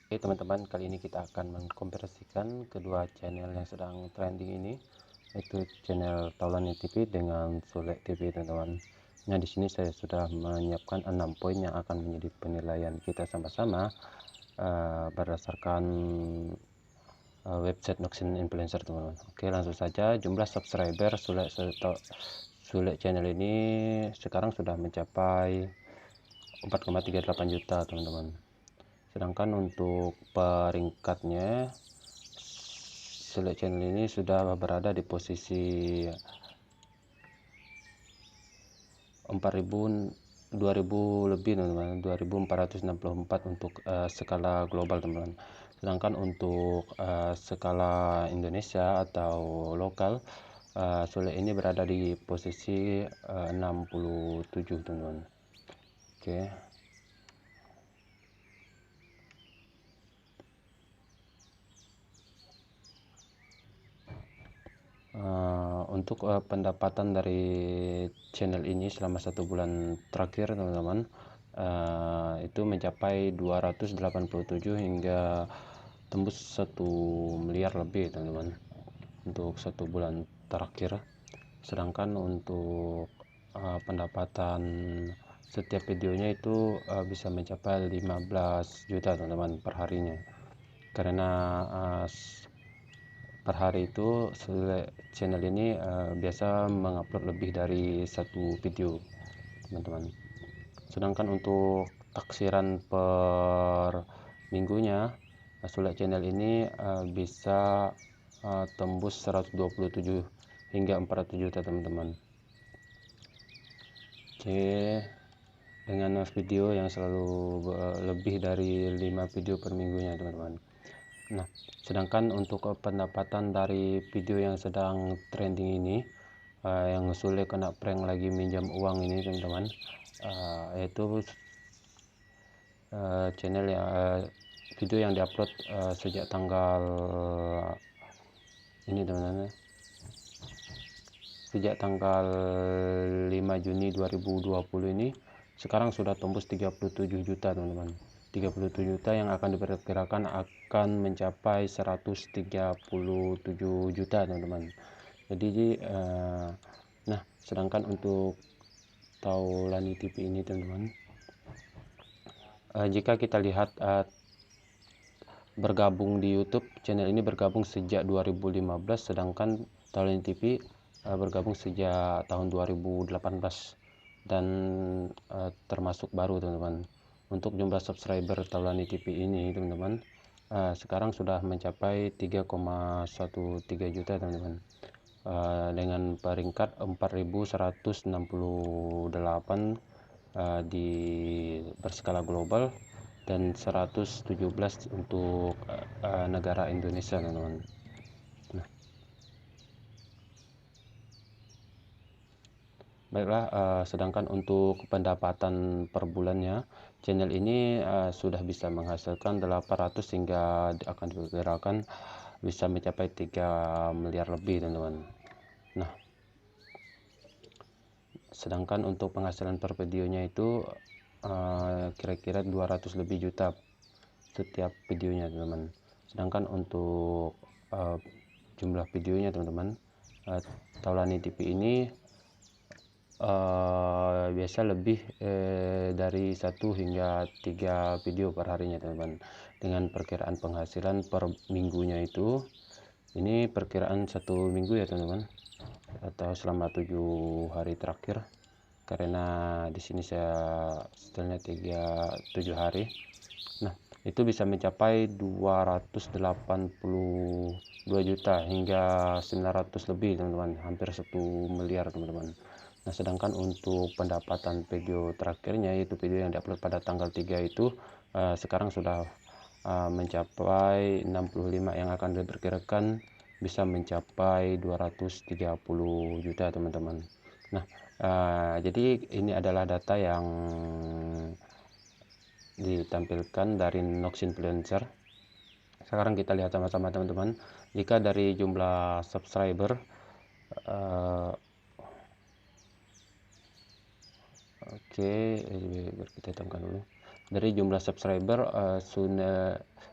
Oke teman-teman, kali ini kita akan mengkomparasikan kedua channel yang sedang trending ini, yaitu channel Taulani TV dengan Sule TV, teman-teman. Nah, di sini saya sudah menyiapkan 6 poin yang akan menjadi penilaian kita sama-sama berdasarkan website Noxin Influencer, teman-teman. Oke, langsung saja. Jumlah subscriber Sule channel ini sekarang sudah mencapai 4,38 juta, teman-teman. Sedangkan untuk peringkatnya, Sule channel ini sudah berada di posisi 2000 lebih, teman-teman, 2464 untuk skala global, teman-teman. Sedangkan untuk skala Indonesia atau lokal, Sule ini berada di posisi 67, teman-teman. Oke. Untuk pendapatan dari channel ini selama 1 bulan terakhir, teman-teman, itu mencapai 287 hingga tembus 1 miliar lebih, teman-teman, untuk 1 bulan terakhir. Sedangkan untuk pendapatan setiap videonya itu bisa mencapai 15 juta, teman-teman, per harinya, karena per hari itu channel ini biasa mengupload lebih dari 1 video, teman-teman. Sedangkan untuk taksiran per minggunya, Sule channel ini bisa tembus 127 hingga 400 juta, teman-teman. Oke, dengan video yang selalu lebih dari 5 video per minggunya, teman-teman. Nah, sedangkan untuk pendapatan dari video yang sedang trending ini, yang Sule kena prank lagi minjam uang ini, teman-teman, yaitu channel ya, video yang diupload sejak tanggal ini, teman-teman, sejak tanggal 5 Juni 2020 ini sekarang sudah tembus 37 juta, teman-teman. 37 juta yang akan diperkirakan akan mencapai 137 juta, teman-teman. Jadi nah, sedangkan untuk Taulani TV ini, teman-teman, jika kita lihat bergabung di YouTube, channel ini bergabung sejak 2015, sedangkan Taulani TV bergabung sejak tahun 2018 dan termasuk baru, teman-teman. Untuk jumlah subscriber Taulani TV ini, teman-teman, sekarang sudah mencapai 3,13 juta, teman-teman, dengan peringkat 4168 di berskala global dan 117 untuk negara Indonesia, teman-teman. Baiklah, sedangkan untuk pendapatan per bulannya, channel ini sudah bisa menghasilkan 800 hingga akan diperkirakan bisa mencapai 3 miliar lebih, teman-teman. Nah, sedangkan untuk penghasilan per videonya itu kira-kira 200 lebih juta setiap videonya, teman-teman. Sedangkan untuk jumlah videonya, teman-teman, Taulani TV ini biasa lebih dari 1 hingga 3 video per harinya, teman-teman. Dengan perkiraan penghasilan per minggunya itu, ini perkiraan 1 minggu ya, teman-teman, atau selama 7 hari terakhir, karena di sini saya setelahnya 7 hari. Nah, itu bisa mencapai 282 juta hingga 900 lebih, teman-teman, hampir 1 miliar, teman-teman. Nah, sedangkan untuk pendapatan video terakhirnya, yaitu video yang diupload pada tanggal 3 itu, sekarang sudah mencapai 65, yang akan diperkirakan bisa mencapai 230 juta, teman-teman. Nah, jadi ini adalah data yang ditampilkan dari Nox Influencer. Sekarang kita lihat sama-sama, teman-teman. Jika dari jumlah subscriber, oke, biar kita hitamkan dulu. dari jumlah subscriber,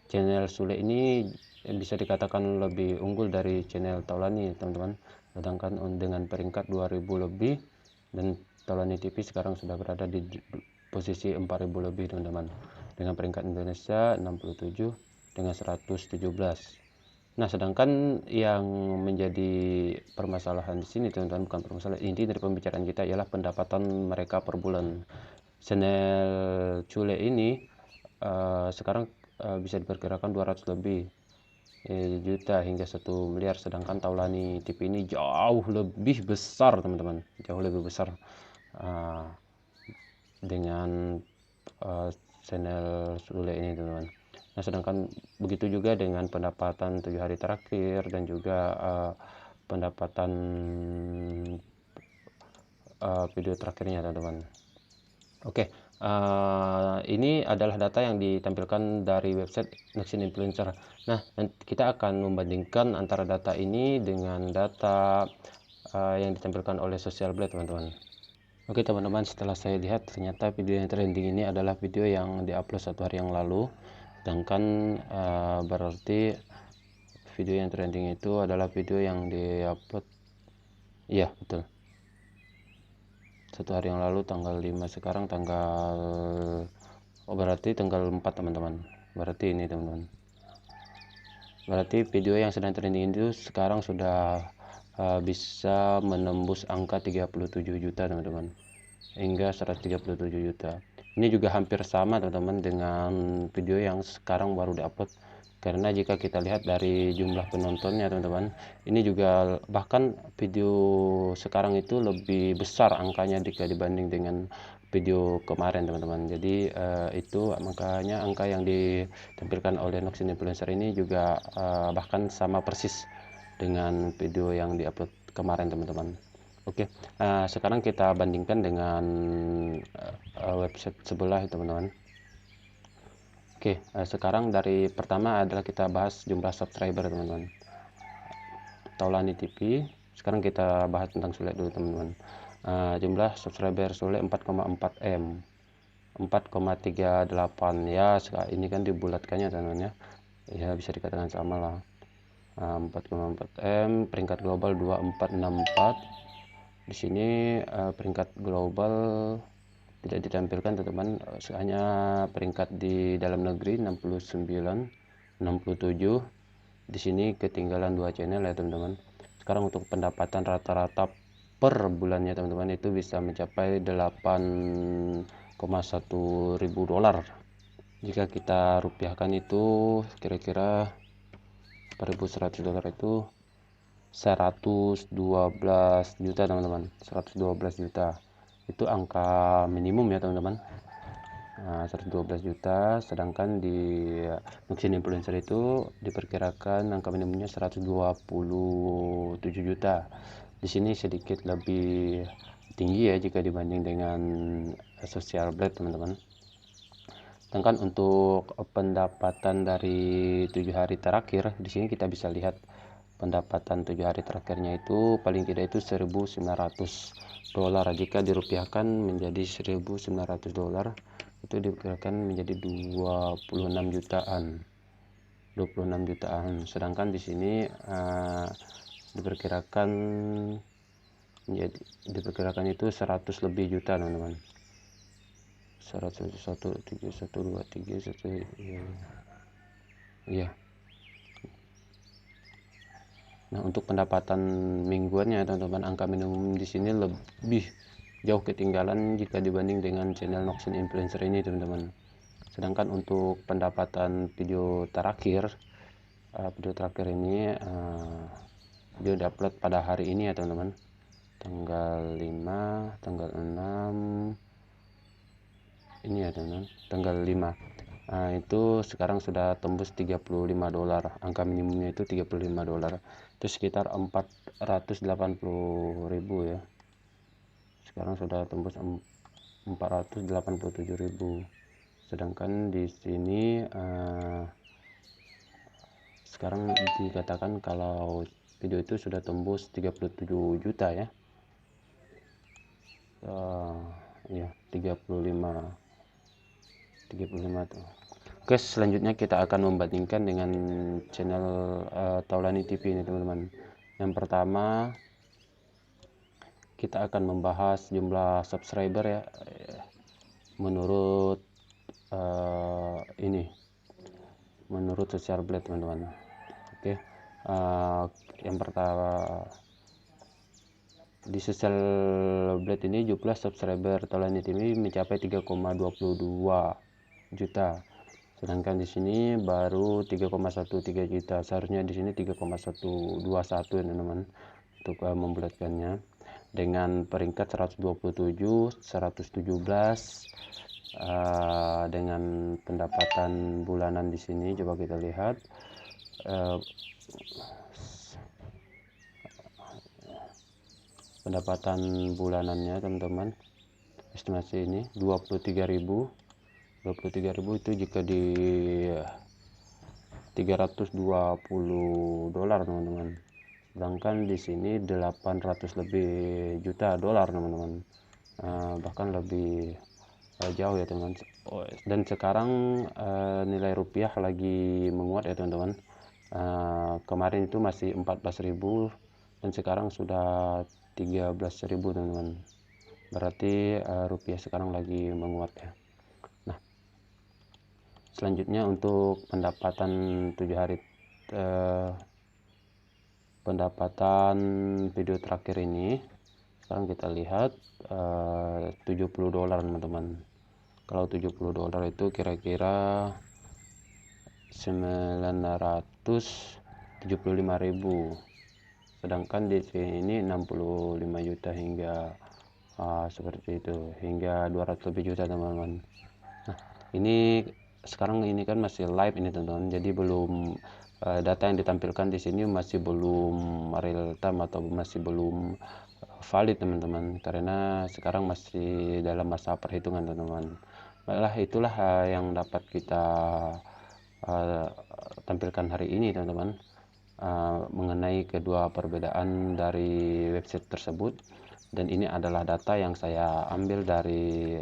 channel Sule ini bisa dikatakan lebih unggul dari channel Taulani teman-teman, sedangkan dengan peringkat 2000 lebih, dan Taulani TV sekarang sudah berada di posisi 4000 lebih teman-teman, dengan peringkat Indonesia 67 dengan 117. Nah, sedangkan yang menjadi permasalahan di sini teman-teman, bukan permasalahan, inti dari pembicaraan kita ialah pendapatan mereka per bulan. Channel Cule ini sekarang bisa diperkirakan 200 lebih juta hingga 1 miliar, sedangkan Taulani TV ini jauh lebih besar teman-teman, jauh lebih besar dengan channel Sule ini teman-teman. Nah, sedangkan begitu juga dengan pendapatan 7 hari terakhir dan juga pendapatan video terakhirnya teman-teman. Oke, ini adalah data yang ditampilkan dari website Noxin Influencer. Nah, kita akan membandingkan antara data ini dengan data yang ditampilkan oleh Social Blade teman-teman. Oke teman-teman, setelah saya lihat ternyata video yang trending ini adalah video yang diupload 1 hari yang lalu, sedangkan berarti video yang trending itu adalah video yang diupload, iya betul, 1 hari yang lalu tanggal 5, sekarang tanggal, berarti tanggal 4 teman-teman, berarti ini teman-teman, berarti video yang sedang trending itu sekarang sudah bisa menembus angka 37 juta teman-teman, hingga 137 juta. Ini juga hampir sama teman-teman dengan video yang sekarang baru diupload, karena jika kita lihat dari jumlah penontonnya teman-teman, ini juga bahkan video sekarang itu lebih besar angkanya jika dibanding dengan video kemarin teman-teman. Jadi itu makanya angka yang ditampilkan oleh Noxin Influencer ini juga bahkan sama persis dengan video yang diupload kemarin teman-teman. Oke, sekarang kita bandingkan dengan website sebelah teman-teman. Oke, sekarang dari pertama adalah kita bahas jumlah subscriber teman-teman. Taulani TV. Sekarang kita bahas tentang Sule dulu teman-teman. Jumlah subscriber Sule 4,4 M, 4,38 ya. Ini kan dibulatkannya teman-teman ya. Ya bisa dikatakan sama lah. 4,4 M, peringkat global 2464. Di sini peringkat global tidak ditampilkan teman-teman, hanya peringkat di dalam negeri 69, 67. Di sini ketinggalan 2 channel ya teman-teman. Sekarang untuk pendapatan rata-rata per bulannya teman-teman itu bisa mencapai 8,1 ribu dolar. Jika kita rupiahkan itu kira-kira 4.100 dolar itu 112 juta teman-teman, 112 juta itu angka minimum ya teman-teman. 112 juta, sedangkan di Noxin Influencer itu diperkirakan angka minimumnya 127 juta. Di sini sedikit lebih tinggi ya jika dibanding dengan Social Blade teman-teman. Sedangkan untuk pendapatan dari 7 hari terakhir, di sini kita bisa lihat pendapatan 7 hari terakhirnya itu paling tidak itu 1.900 dolar. Jika dirupiahkan menjadi 1.900 dolar itu diperkirakan menjadi 26 jutaan, 26 jutaan. Sedangkan di sini diperkirakan itu 100 lebih juta teman-teman. 101, 1, 3, 1, 2, 3, 1, ya. Nah, untuk pendapatan mingguannya teman-teman, angka minimum di sini lebih jauh ketinggalan jika dibanding dengan channel Noxin Influencer ini teman-teman. Sedangkan untuk pendapatan video terakhir ini video diupload pada hari ini ya teman-teman, tanggal 5, tanggal 6 ini ya teman-teman, tanggal 5. Itu sekarang sudah tembus 35 dolar, angka minimumnya itu 35 dolar, itu sekitar 480.000 ya. Sekarang sudah tembus 487.000. Sedangkan di sini sekarang dikatakan kalau video itu sudah tembus 37 juta ya. Ya 35 35 tuh. Oke, selanjutnya kita akan membandingkan dengan channel Taulani TV ini teman-teman. Yang pertama kita akan membahas jumlah subscriber ya, menurut menurut Social Blade teman-teman. Oke, yang pertama di Social Blade ini jumlah subscriber Taulani TV mencapai 3,22 juta. Sedangkan di sini baru 3,13 juta. Seharusnya di sini 3,121 teman-teman untuk membulatkannya. Dengan peringkat 127, 117 dengan pendapatan bulanan di sini coba kita lihat. Pendapatan bulanannya teman-teman, estimasi ini 23.000 itu jika di 320 dolar teman-teman, sedangkan di sini 800 lebih juta dolar teman-teman, bahkan lebih jauh ya teman-teman. Dan sekarang nilai rupiah lagi menguat ya teman-teman. Kemarin itu masih 14.000 dan sekarang sudah 13.000 teman-teman, berarti rupiah sekarang lagi menguat ya. Selanjutnya untuk pendapatan 7 hari pendapatan video terakhir ini, sekarang kita lihat 70 dolar teman-teman. Kalau 70 dolar itu kira-kira 975.000, sedangkan di sini 65 juta hingga seperti itu, hingga 200 lebih juta teman-teman. Nah, ini sekarang ini kan masih live ini teman-teman, jadi belum data yang ditampilkan di sini masih belum real time atau masih belum valid teman-teman, karena sekarang masih dalam masa perhitungan teman-teman. Baiklah, itulah yang dapat kita tampilkan hari ini teman-teman, mengenai kedua perbedaan dari website tersebut. Dan ini adalah data yang saya ambil dari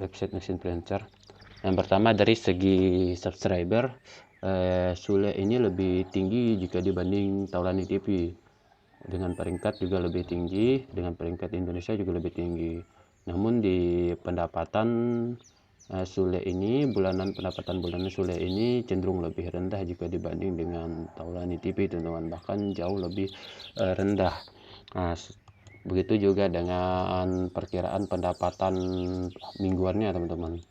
website Mexinfluencer. Yang pertama dari segi subscriber, Sule ini lebih tinggi jika dibanding Taulani TV. Dengan peringkat juga lebih tinggi, dengan peringkat Indonesia juga lebih tinggi. Namun di pendapatan Sule ini, pendapatan bulanan Sule ini cenderung lebih rendah jika dibanding dengan Taulani TV teman-teman, bahkan jauh lebih rendah. Nah, begitu juga dengan perkiraan pendapatan mingguannya teman-teman.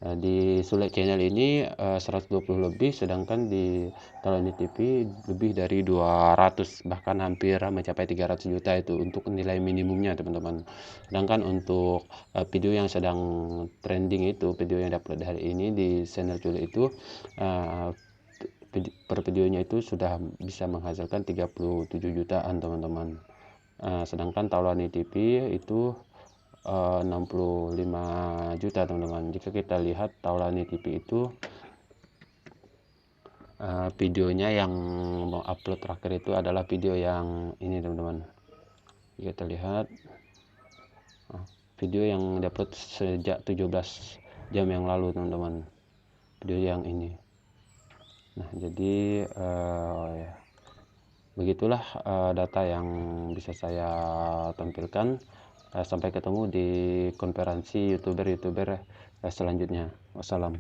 Di Sule channel ini 120 lebih, sedangkan di Taulani TV lebih dari 200, bahkan hampir mencapai 300 juta itu untuk nilai minimumnya teman-teman. Sedangkan untuk video yang sedang trending itu, video yang diupload hari ini di channel Sule itu, per videonya itu sudah bisa menghasilkan 37 jutaan teman-teman. Sedangkan Taulani TV itu 65 juta teman-teman. Jika kita lihat Taulani TV itu videonya yang mau upload terakhir itu adalah video yang ini teman-teman. Jika kita lihat video yang diupload sejak 17 jam yang lalu teman-teman, video yang ini. Nah, jadi ya, begitulah data yang bisa saya tampilkan. Sampai ketemu di konferensi youtuber selanjutnya. Wassalam.